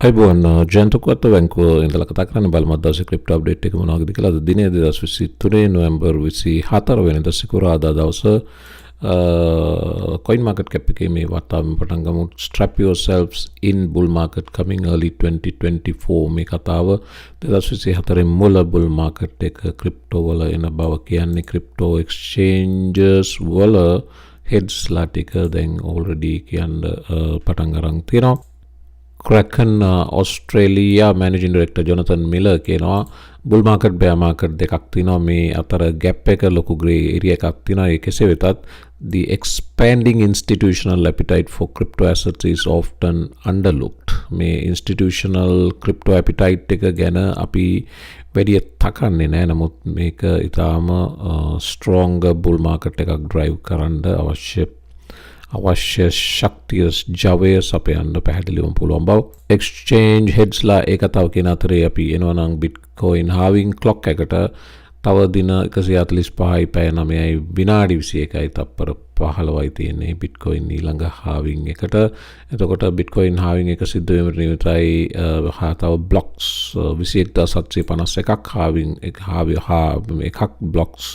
අයිබෝන් ජයන්ත උක්වත්ත බැංකුව ඉඳලා කතා කරන්නේ බලමු දවසේ ක්‍රිප්ටෝ අප්ඩේට් එක මොනවද කියලා. අද දිනේ 2023 නොවැම්බර් 24 වෙනිදා සිකුරාදා දවස coin market cap එකේ මේ වතාවෙන් පටන් ගමු. Strap yourselves in bull market coming early 2024 මේ කතාව 2024 මුල bull market එක ක්‍රිප්ටෝ වල එන බව කියන්නේ ක්‍රිප්ටෝ exchanges වල heads ලා ටික දැන් already කියන්න පටන් ගන්න තියෙනවා. Kraken Australia Managing Director Jonathan Miller කියනවා bull market bear market දෙකක් තියෙනවා මේ අතර gap එක ලොකු grey area එකක් තියෙනවා. ඒ කෙසේ වෙතත් the expanding institutional appetite for crypto assets is often underlooked. මේ institutional crypto appetite එක ගැන අපි වැඩි තකන්නේ නැහැ. නමුත් මේක ඊටාම strong bull market එකක් drive කරන්න අවශ්‍ය ශක්තිය ජවය සපයන්න පැහැදිලිවම පුළුවන් බව. exchange heads ලා ඒ කතාව කියන අතරේ අපි එනවා නම් bitcoin halving clock එකට තව දින 145යි පැය 9යි විනාඩි 21යි තප්පර 15යි තියෙන්නේ bitcoin ඊළඟ halving එකට. එතකොට bitcoin halving එක සිද්ධ වෙමින් නියමිතයි. තව blocks 21751ක් halving එකක් blocks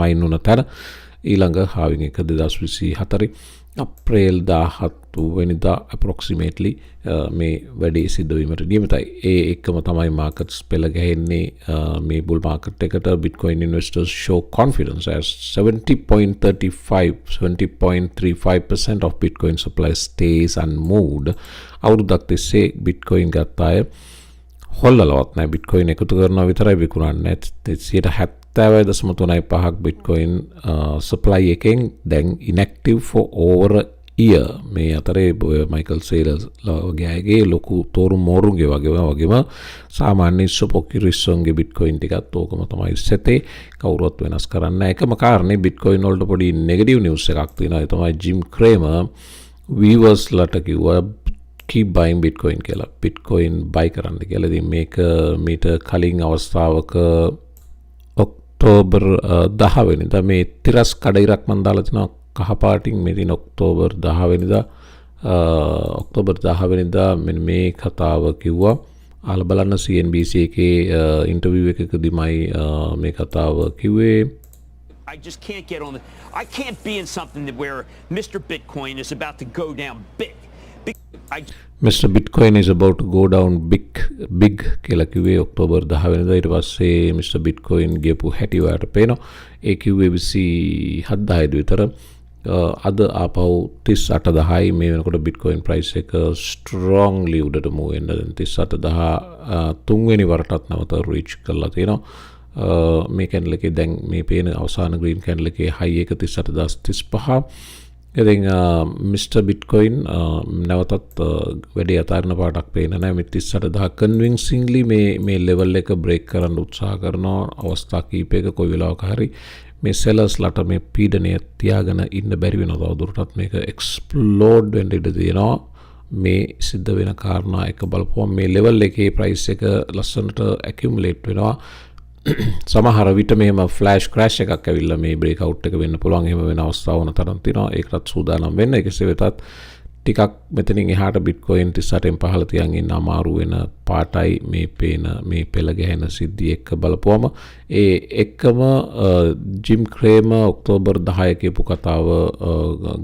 mine වුණ තැන ඊළඟ halving එක 2024 අප්‍රේල් 17 වෙනිදා approximately මේ වැඩේ සිද්ධ වීමට නියමිතයි. ඒ එක්කම තමයි markets පෙළ ගැහෙන්නේ මේ bull market එකට. Bitcoin investors show confidence as 70.35% of Bitcoin supply stays unmoved. අවුරුද්දක් තිස්සේ Bitcoin ගත්ත අය හොල්ලලවත් නැහැ. Bitcoin එකතු කරනවා විතරයි විකුණන්නේ. 70.35% Bitcoin supply එකෙන් දැන් inactive for over a year. මේ අතරේ Michael Saylor වගේ ලොකු තෝරු මෝරුන්ගේ වගේම සාමාන්‍ය සොපොකිරිස්සොන්ගේ Bitcoin ටිකත් ඕකම තමයි සෙතේ. කවුරුවත් වෙනස් කරන්නේ නැහැ. එකම කාරණේ Bitcoin වලට පොඩි negative news එකක් තියෙනවා. ඒ තමයි Jim Cramer viewers ලට කිව්වා keep buying Bitcoin කියලා. Bitcoin buy කරන්න කියලා. ඉතින් මේක මීට කලින් අවස්ථාවක ඔක්තෝබර් 10 වෙනිදා මේ තිරස් කඩිරක් මන් දාලා තිනවා කහ පාටින් මේ දින ඔක්තෝබර් 10 වෙනිදා මෙන්න මේ කතාව කිව්වා. අහලා බලන්න CNBC එකේ ඉන්ටර්විව් එකකදීමයි මේ කතාව කිව්වේ. I just can't get on I can't be in something where Mr. Bitcoin is about to go down big. Mr. Bitcoin is about to go down big කියලා කිව්වේ ඔක්තෝබර් 10 වෙනිදා. ඊට පස්සේ Mr. Bitcoin ගියපු හැටි ඔයාලට පේනවා. ඒ කිව්වේ 27000 විතර. අද ආපහු 38010යි මේ වෙනකොට Bitcoin price එක strongly උඩට move වෙන. දැන් 38010 තුන්වෙනි වරටත් නැවත reach කරලා තියෙනවා. මේ candle එකේ දැන් මේ පේන අවසාන green candle එකේ high එක 38035. ඉතින් Mr. Bitcoin නැවතත් වැඩි අතාරන පාටක් පේන නැහැ. මේ 38000 convincingly මේ level එක break කරන්න උත්සාහ කරන අවස්ථා කීපයක කොයි වෙලාවක හරි මේ sellers ලට මේ පීඩනය තියාගෙන ඉන්න බැරි වෙනවා. තවදුරටත් මේක explode වෙන්න ඉඩ තියෙනවා. මේ සිද්ධ වෙන කාරණා එක බලපුවම මේ level එකේ price එක ලස්සනට accumulate වෙනවා. සමහර විට මෙහෙම ෆ්ලෑෂ් ක්‍රෑෂ් එකක් ඇවිල්ලා මේ බ්‍රේක් අවුට් එක වෙන්න පුළුවන්. එහෙම වෙන අවස්ථා වුණ තරම් තියෙනවා. ඒකටත් සූදානම් වෙන්න. ඒකසේ වෙතත් ටිකක් මෙතනින් එහාට Bitcoin 38න් පහළ තියන් ඉන්න අමාරු වෙන පාටයි මේ පේන මේ පෙළ ගැහෙන සිද්ධිය එක්ක බලපුවම ඒ එක්කම Jim Cramer ඔක්තෝබර් 10 කියපු කතාව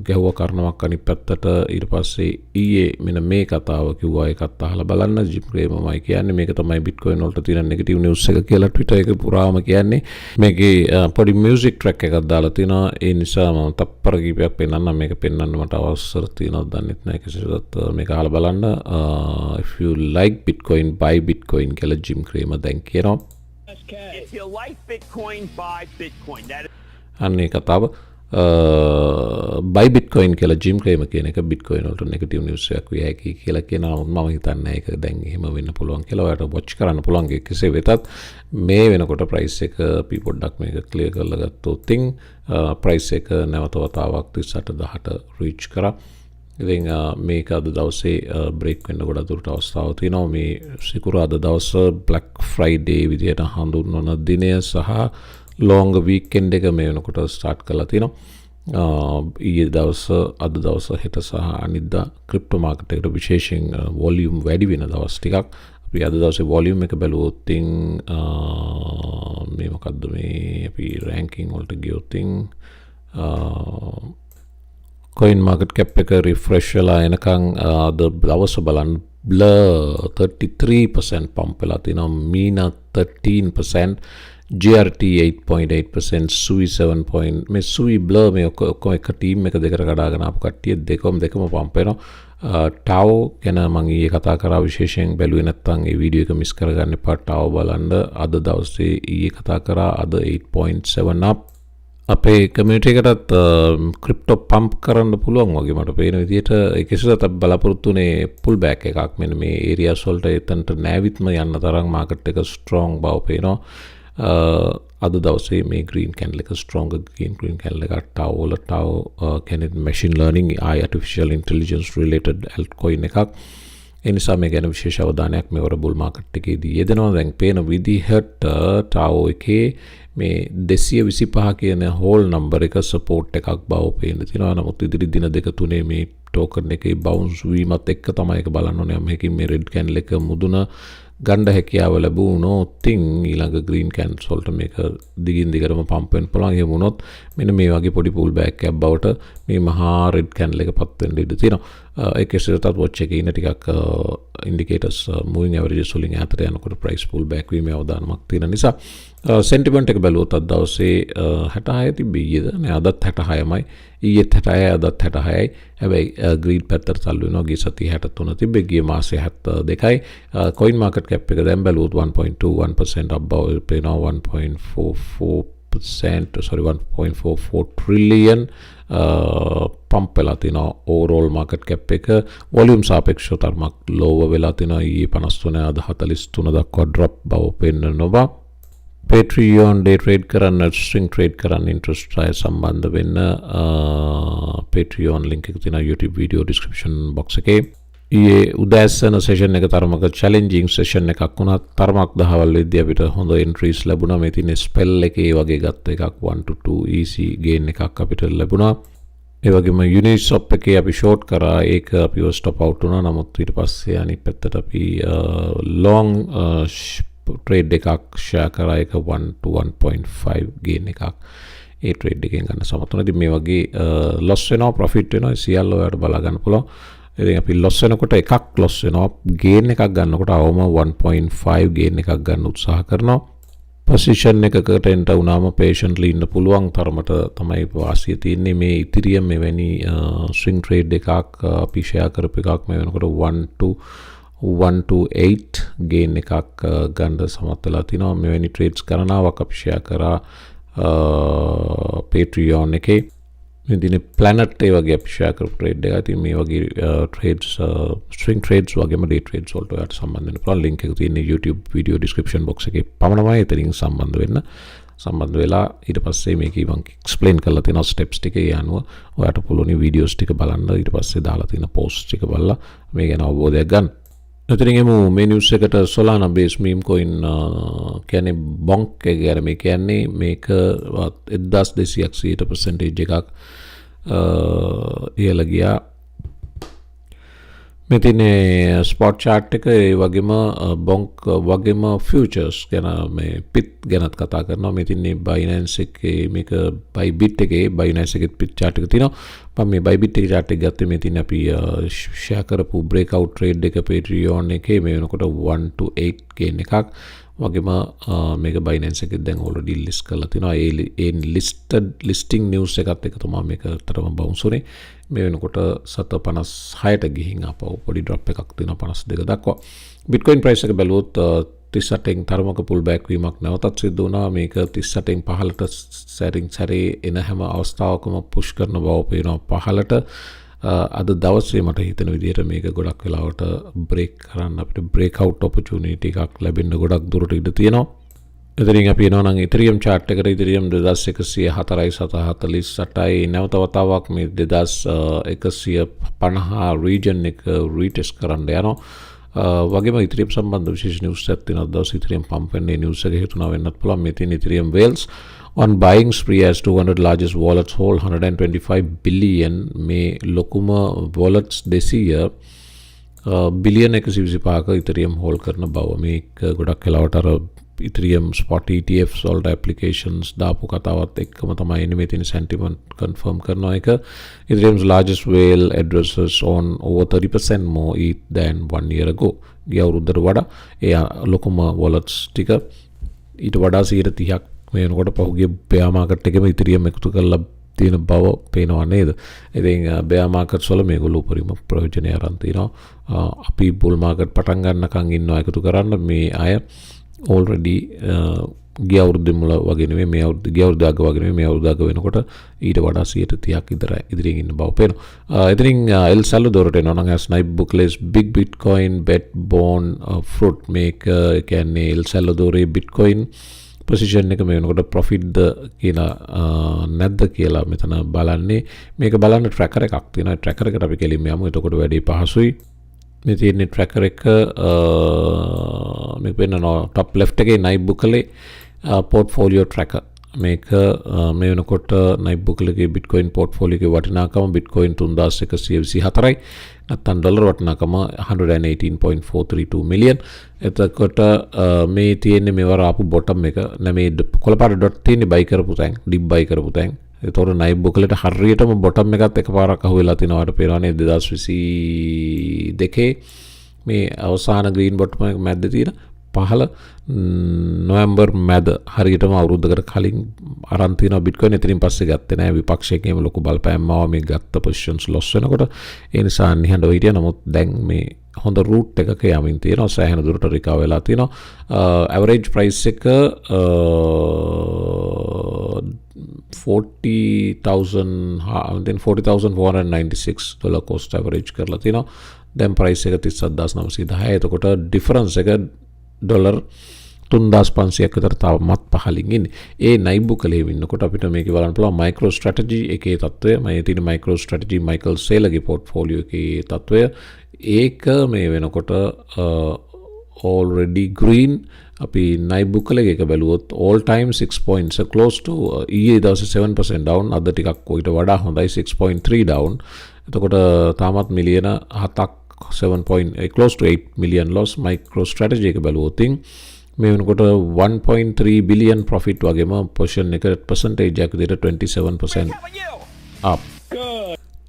ගැහුව කරනවක් අනිත් පැත්තට ඊට පස්සේ ඊයේ මෙන්න මේ කතාව කිව්වා. ඒකත් අහලා බලන්න. Jim Cramerමයි කියන්නේ මේක තමයි Bitcoin වලට තියෙන නෙගටිව් නිවුස් එක කියලා Twitter එකේ පුරාම කියන්නේ. මේකේ පොඩි මියුසික් ට්‍රැක් එකක් දාලා තිනවා. ඒ නිසා මම තප්පර කීපයක් පෙන්නන්න මේක පෙන්වන්න මට අවසර තියෙනවා. දන්නෙත් නැහැ කෙසේවත් මේක අහලා බලන්න. if you like Bitcoin buy Bitcoin කියලා Jim Cramer දැන් කියනවා. If you like Bitcoin, buy Bitcoin. අනේ කතාව buy Bitcoin කියලා Jim Cramer කියන එක Bitcoin වලට නෙගටිව් නිවුස් එකක් විය හැකි කියලා කියනවා. මම හිතන්නේ ඒක දැන් එහෙම වෙන්න පුළුවන් කියලා. ඔයාලට watch කරන්න පුළුවන්. කෙසේ වෙතත් මේ වෙනකොට price එක අපි පොඩ්ඩක් මේක clear කරලා ගත්තොත් price එක නැවත වතාවක් 38010ට reach කරා. ඉතින් මේක අද දවසේ break වෙන්න ගොඩක් දුරට අවස්ථාවක් තියෙනවා. මේ සිකුරාදා දවස Black Friday විදියට හඳුන්වන දිනය සහ long weekend එක මේ වෙනකොට start කරලා තියෙනවා. ඊයේ දවස අද දවස හෙට සහ අනිද්දා ක්‍රිප්ටෝ මාකට් එකට විශේෂයෙන් වොලියුම් වැඩි වෙන දවස් ටිකක්. අපි අද දවසේ වොලියුම් එක බැලුවොත් මේ මොකද්ද මේ අපි රෑන්කින් වලට ගියොත් coin market cap එක refresh වෙලා එනකන් අද දවස බලන්න blur 33% pump වෙලා තිනවා, mina 13%, GRT 8.8%, SUI 7. මේ SUI blur මේ ඔක්කොම එක ටීම් එක දෙකට කඩාගෙන ආපු කට්ටිය දෙකම පම්ප් වෙනවා. ටාව ගැන මම ඊයේ කතා කරා, විශේෂයෙන් බැලුවේ නැත්නම් ඒ වීඩියෝ එක මිස් කරගන්න එපා. ටාව බලන්න අද දවසේ ඊයේ කතා කරා, අද 8.7 up. අපේ කමියුනිටි එකටත් ක්‍රිප්ටෝ පම්ප් කරන්න පුළුවන් වගේ මට පේන විදිහට. ඒක ඉස්සරහට බලාපොරොත්තු වෙන්නේ පුල් බෑක් එකක්. මෙන්න මේ ඒරියාස් වලට එතනට නැවිත්ම යන්න තරම් මාකට් එක ස්ට්‍රෝං බව පේනවා. අද දවසේ මේ green candle එක strong green candle එකක් ටාව කියන්නේ machine learning artificial intelligence related altcoin එකක්. ඒ නිසා මේ ගැන විශේෂ අවධානයක් මෙවර බුල් මාකට් එකේදී යෙදෙනවා. දැන් පේන විදිහට ටාව එකේ මේ 225 කියන හෝල් නම්බර් එක සපෝට් එකක් බව පේන තියෙනවා. නමුත් ඉදිරි දින දෙක තුනේ මේ ටෝකන් එකේ බවුන්ස් වීමත් එක්ක තමයි ඒක බලන්න ඕනේ. මේකෙන් මේ රෙඩ් කැන්ඩල් එක මුදුන ගණ්ඩ හැකියාව ලැබුණොත් ඊළඟ ග්‍රීන් කැන්ඩල්ස් වලට මේක දිගින් දිගටම පම්ප් වෙන්න පුළුවන්. එහෙම වුණොත් මෙන්න මේ වගේ පොඩි පුල් බෑක් එකක් බවට මේ මහා රෙඩ් කැන්ඩල් එක පත් වෙන්න ඉඩ තියෙනවා. ඒක ඉස්සරහට වොච් එකේ ඉන්න ටිකක් ඉන්ඩිකේටර්ස් මූවිං ඇවරේජස් වලින් ඈතට යනකොට ප්‍රයිස් පුල් බෑක් වීමේ අවදානමක් තියෙන නිසා සෙන්ටිමන්ට් එක බැලුවොත් අද දවසේ 66 තිබ්බේ ඊයේද නෑ අදත් 66මයි. ඊයේත් 66 අදත් 66යි. හැබැයි ග්‍රීඩ් පැත්තට තල්ලු වෙනවා. ගිය සතියේ 63 තිබ්බේ, ගිය මාසේ 72යි. කොයින් මාකට් කැප් එක දැන් බැලුවොත් 1.21% up බව පේනවා. 1.44 trillion පම්ප් වෙලා තිනවා ඕවරෝල් මාකට් කැප් එක. වොලියුම් සාපේක්ෂව තරමක් ලෝව වෙලා තිනවා. ඊයේ 53 අද 43 දක්වා ඩ්‍රොප් බව පෙන්නනවා. Patreon day trade කරන්න, string trade කරන්න interest රය සම්බන්ධ වෙන්න Patreon link එක තියෙනවා YouTube video description box එකේ. ඊයේ උදෑසන session එක තරමක challenging session එකක් වුණා. තරමක් දහවල් වෙද්දී අපිට හොඳ entries ලැබුණා. මේ තියෙන spell එකේ වගේ ගත්ත එකක් 1 to 2 easy gain එකක් අපිට ලැබුණා. ඒ වගේම Uniswap එකේ අපි short කරා. ඒක අපිව stop out වුණා. නමුත් ඊට පස්සේ අනිත් පැත්තට අපි long trade එකක් share කරා. ඒක 1 to 1.5 gain එකක් ඒ trade එකෙන් ගන්න සමත් වුණා. ඉතින් මේ වගේ loss වෙනවා, profit වෙනවා, සියල්ල ඔයාලට බලා ගන්න පුළුවන්. ඉතින් අපි loss වෙනකොට එකක් loss වෙනවා, gain එකක් ගන්නකොට අවම 1.5 gain එකක් ගන්න උත්සාහ කරනවා. position එකකට enter වුණාම patiently ඉන්න පුළුවන් තරමට තමයි වාසිය තියෙන්නේ. මේ Ethereum මෙවැනි swing trade එකක් අපි share කරපු එකක් මේ වෙනකොට 1 to 8 gain එකක් ගන්න සමත් වෙලා තිනවා. මෙවැනි trades කරනාවක් අපි share කරා Patreon එකේ. මේ දිනේ planet ඒ වගේ අපි share කරපු trade එකක්. ඉතින් මේ වගේ trades string trades වගේම day trades වලට ඔයාලට සම්බන්ධ වෙන්න පුළුවන්. link එක තියෙන්නේ YouTube video description box එකේ පමණමයි. එතනින් සම්බන්ධ වෙලා ඊට පස්සේ මේකේ මම explain කරලා තියෙන steps ටික ඒ අනුව ඔයාලට පුළුවන් videos ටික බලන්න. ඊට පස්සේ දාලා තියෙන posts ටික බලලා මේ ගැන අවබෝධයක් ගන්න. එතනින් එමු මේ නිවුස් එකට. Solana base meme coin කියන්නේ bonk එක ගැන මේ කියන්නේ මේක 1200% එකක් ඉහළ ගියා. මේ තියෙන්නේ ස්පොට් chart එක. ඒ වගේම bonk වගේම futures ගැන මේ pit ගැනත් කතා කරනවා. මේ තියෙන්නේ Binance එකේ මේක ByBit එකේ Binance එකේ pit chart එක තියෙනවා. මම මේ ByBit එකේ chart එක ගත්තේ. මේ තියෙන්නේ අපි share කරපු breakout trade එක Patreon එකේ මේ වෙනකොට 1 to 8 gain එකක්. වගේම මේක Binance එකේ දැන් already list කරලා තිනවා. ඒ listing news එකත් එක තමයි මේක තරම bounce උනේ. මේ වෙනකොට 756ට ගිහින් ආපහු පොඩි drop එකක් තියෙනවා 52 දක්වා. Bitcoin price එක බැලුවොත් 38න් තරමක pull back වීමක් නැවතත් සිද්ධ වුණා. මේක 38න් පහළට සැරේ එන හැම අවස්ථාවකම push කරන බව පේනවා පහළට. අද දවසේ මට හිතෙන විදිහට මේක ගොඩක් වෙලාවට break කරන්න අපිට breakout opportunity එකක් ලැබෙන්න ගොඩක් දුරට ඉඩ තියෙනවා. එතනින් අපි එනවා නම් Ethereum chart එකට. Ethereum 2147.48යි නැවත වතාවක් මේ 2150 region එක retest කරන්න යනවා. වගේම Ethereum සම්බන්ධ විශේෂ නිවුස් එකක් තියෙනවා. දවස් Ethereum පම්ප් වෙන්නේ නිවුස් එක හේතුණා වෙන්නත් පුළුවන්. මේ තියෙන Ethereum whales on buying spree as 200 largest wallets hold 125 billion මේ ලොකුම wallets 200 බිලියන 125ක Ethereum hold කරන බව. මේක ගොඩක් වෙලාවට අර Ethereum spot ETFs වලට applications දාපු කතාවත් එක්කම තමයි එන්නේ. මේ තියෙන sentiment confirm කරනවා එක. Ethereum's largest whale addresses on over 30% more ETH than 1 year ago. ගිය අවුරුද්දට වඩා ඒ ලොකුම wallets ටික ඊට වඩා 130ක් මේ වෙනකොට පහුගිය bear market එකෙම Ethereum එකතු කරලා තියෙන බව පේනවා නේද? ඉතින් bear markets වල මේගොල්ලෝ උපරිම ප්‍රයෝජනය අරන් තිනවා. අපි bull market පටන් ගන්නකම් ඉන්නවා එකතු කරන්න. මේ අය already ගිය අවුරුද්දේ මුල වගේ නෙමෙයි මේ අවුරුද්ද ගිය අවුරුද්ද අග වගේ නෙමෙයි මේ අවුරුද්ද අග වෙනකොට ඊට වඩා 130ක් විතර ඉදිරියෙන් ඉන්න බව පේනවා. ඉතින් El Salvadorට එනවා නම් snipe bookless big bitcoin bet bond fruit මේක කියන්නේ El Salvadorේ bitcoin position එක මේ වෙනකොට profit ද කියලා නැද්ද කියලා මෙතන බලන්නේ. මේක බලන්න tracker එකක් තියෙනවා. tracker එකට අපි කෙලින්ම යමු. එතකොට වැඩි පහසුයි. මේ තියෙන tracker එක මේක වෙනවා top left එකේ night bookලේ portfolio tracker. මේක මේ වෙනකොට night bookලේ bitcoin portfolio එකේ වටිනාකම bitcoin 3124යි. නැත්නම් ඩොලර් වටිනාකම 118.432 million. එතකොට මේ තියෙන්නේ මේවර ආපු bottom එක නැමේ කොළපාට dot තියෙන්නේ buy කරපු තැන් dip buy කරපු තැන්. ඒතකොට night bookලට හරියටම bottom එකත් එකපාරක් අහුවෙලා තිනවට පේනවා නේද 2022 මේ අවසාන green bottom එක මැද්ද තියෙන පහළ නොවැම්බර් මැද හරියටම අවුරුද්දකට කලින් අරන් තියෙනවා bitcoin. එතනින් පස්සේ ගත්තේ නැහැ. විපක්ෂයකම ලොකු බලපෑමක් ආවා මේ ගත්ත positions loss වෙනකොට. ඒ නිසා නිහඬව හිටියා. නමුත් දැන් මේ හොඳ root එකක යමින් තියෙනවා. සෑහෙන දුරට recover වෙලා තියෙනවා. average price එක 40,496 dollar cost average කරලා තියෙනවා. දැන් price එක 37910. එතකොට difference එක ඩොලර් 3500ක් විතර තවමත් පහලින් ඉන්නේ. ඒ නයිබුකලේ ඉන්නකොට අපිට මේක බලන්න පුළුවන් මයික්‍රෝ ස්ට්‍රැටජි එකේ තත්වය. මම තියෙන මයික්‍රෝ ස්ට්‍රැටජි මයිකල් සේලගේ පෝර්ට්ෆෝලියෝ එකේ තත්වය. ඒක මේ වෙනකොට already green. අපි නයිබුකලේ එක බැලුවොත් all time 6 points close to ඊයේ දවසේ 7% down. අද ටිකක් ඊට වඩා හොඳයි 6.3 down. එතකොට තාමත් මිලියන 7ක් 7 close to 8 million loss. micro strategy එක බැලුවොත් මේ වෙනකොට 1.3 billion profit වගේම position එක percentage එකක් විදිහට 27% up.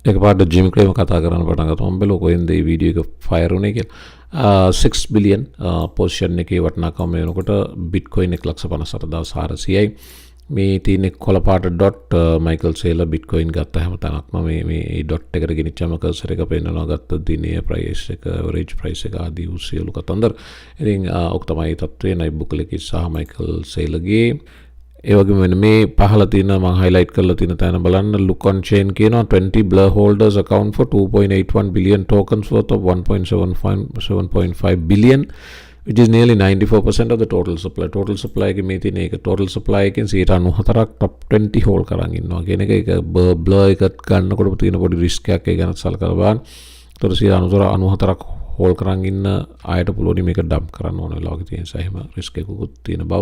එකපාරට ජිම් ක්‍රේම කතා කරන්න පටන් ගත්තා. මම බැලුවා කොහෙන්ද මේ වීඩියෝ එක ෆයර් වුනේ කියලා. 6 billion position එකේ වටිනාකම මේ වෙනකොට bitcoin 1,58,400යි. මේ තියෙන කොළපාට ඩොට් මයිකල් සේලර් bitcoin ගත්ත හැම තැනක්ම මේ ඩොට් එකට ගෙනිච්චම කර්සර් එක පෙන්නනවා ගත්ත දිනේ price එක average price එක ආදී වූ සියලු කතන්දර. ඉතින් ඔක තමයි තත්ත්වය නයිබුකලේ සහ මයිකල් සේලර්ගේ. ඒ වගේම මේ පහළ තියෙන මම highlight කරලා තියෙන තැන බලන්න look on chain කියනවා 20 blur holders account for 2.81 billion tokens worth of 1.7.5 billion. which is nearly 94% of the total supply. Total supply එකේ මේ තියෙන එක total supply එකෙන් 94ක් top 20 hold කරන් ඉන්නවා කියන එක. ඒක blur එකත් ගන්නකොට තියෙන පොඩි risk එකක් ඒ ගැන සලකලා බලන්න. ඒතර 94ක් hold කරන් ඉන්න ආයත පුළුවන් මේක dump කරන්න ඕන වෙලාවක තියෙන නිසා එහෙම risk එකකුත් තියෙන බව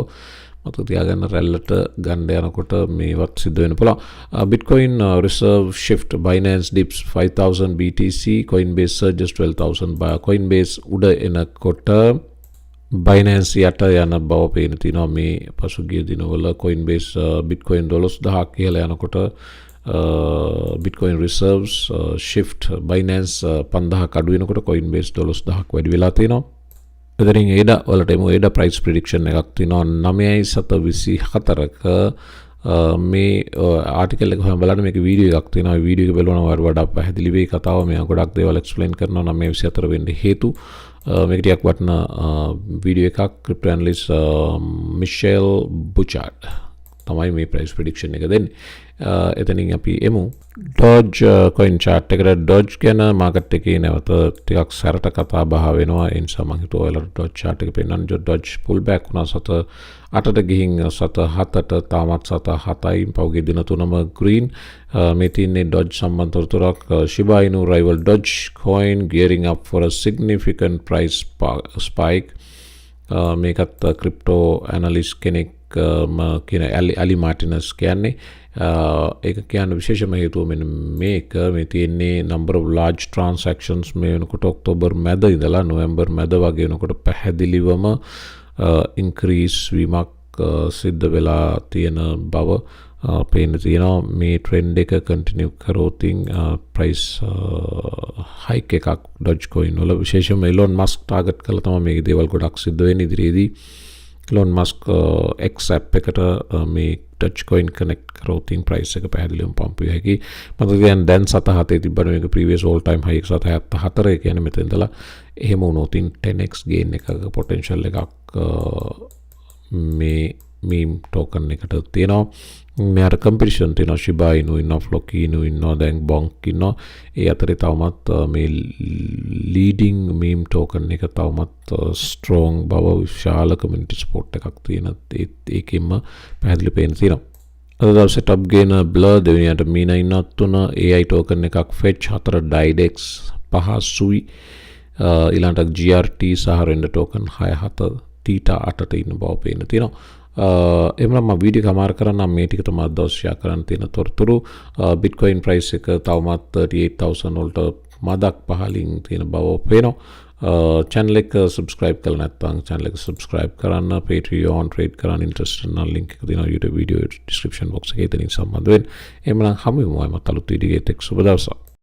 මතක තියාගන්න. රැල්ලට ගන්න යනකොට මේවත් සිද්ධ වෙන්න පුළුවන්. Bitcoin reserve shift Binance dips 5000 BTC Coinbase surges 12000 Coinbase උඩ එනකොට Binance යට යන බව පේන තිනවා මේ පසුගිය දිනවල. Coinbase Bitcoin $1000 කියලා යනකොට Bitcoin reserves shift Binance 5000ක් අඩු වෙනකොට Coinbase $1000ක් වැඩි වෙලා තියෙනවා. එතනින් ADA වලට එමු. ADA price prediction එකක් තියෙනවා 9.24ක. මේ ආටිකල් එක හොයලා බලන්න. මේක වීඩියෝ එකක් තියෙනවා. වීඩියෝ එක බලනවා වඩා පැහැදිලි වෙයි කතාව. මම ගොඩක් දේවල් එක්ස්ප්ලেইন කරනවා 9.24 වෙන්න හේතු. මේක ටිකක් වටන වීඩියෝ එකක්. ක්‍රිප්ටෝ ඇනලිස්ට් මිෂෙල් බුචාඩ් තමයි මේ ප්‍රයිස් ප්‍රෙඩික්ෂන් එක දෙන්නේ. එතනින් අපි එමු Doge coin chart එකට. Doge ගැන මාකට් එකේ නැවත ටිකක් සැරට කතා බහ වෙනවා. ඒ නිසා මම හිතුවා ඔයාලට Doge chart එක පෙන්නන්න. Doge pull back වුණා සත 8ට ගිහින් සත 7ට තාමත් සත 7යි පහුගිය දින තුනම green. මේ තින්නේ Doge සම්බන්ධ තොරතුරක්. Shiba Inu rival Doge coin gearing up for a significant price spike. මේකත් ක්‍රිප්ටෝ ඇනලිස්ට් කෙනෙක් කියන ඇලි මාටිනස් කියන්නේ. ඒක කියන්න විශේෂම හේතුව මෙන්න මේක. මේ තියෙන්නේ number of large transactions මේ වෙනකොට ඔක්තෝබර් මැද ඉඳලා නොවැම්බර් මැද වගේ වෙනකොට පැහැදිලිවම increase වීමක් සිද්ධ වෙලා තියෙන බව පේන්න තියෙනවා. මේ ට්‍රෙන්ඩ් එක කන්ටිනියු කරෝතින් ප්‍රයිස් හයික් එකක් Dogecoin වල විශේෂයෙන්ම Elon Musk ටාගට් කරලා තමයි මේ දේවල් ගොඩක් සිද්ධ වෙන්නේ ඉදිරියේදී. Elon Musk X app එකට මේ Dogecoin connect කරෝතින් ප්‍රයිස් එක පැහැදිලිවම පම්ප් වෙයි හැකි. මම කියන්නේ දැන් 7.7 තිබ්බන මේක previous all time high 7.74 ඒ කියන්නේ මෙතන ඉඳලා එහෙම වුණොත් 10x gain එකක potential එකක් මේ meme token eකට තියෙනවා. මෙයාට competition තියෙනවා. Shiba Inu ඉන්නවා, Floki Inu ඉන්නවා, දැන් Bonk ඉන්නවා. ඒ අතරේ තවමත් මේ leading meme token එක තවමත් strong බව විශාල community support එකක් තියෙන ඒකෙන්ම පැහැදිලි පේන්න තියෙනවා. අද දවසේ top gainer Blur, දෙවෙනියට Mina ඉන්නවා 3, AI token එකක් Fetch 4, Didex 5, Sui ඊළඟට GRT සහ Render token 6, 7, Theta 8ට ඉන්න බව පේන්න තියෙනවා. එමනම් මම වීඩියෝ කමාර කරන්නම්. මේ ටික තමයි අද ෂෙයා කරන්න තියෙන තොරතුරු. Bitcoin price එක තවමත් 38000 වලට මදක් පහලින් තියෙන බව පේනවා. channel එක subscribe කරලා නැත්නම් channel එක subscribe කරන්න. Patreon trade කරන්න interest නම් link එක දෙනවා YouTube video description box එකේ. එතනින් සම්බන්ධ වෙන්න. එමනම් හමු වෙමු අලුත් වීඩියෝ එකක්. සුබ දවසක්.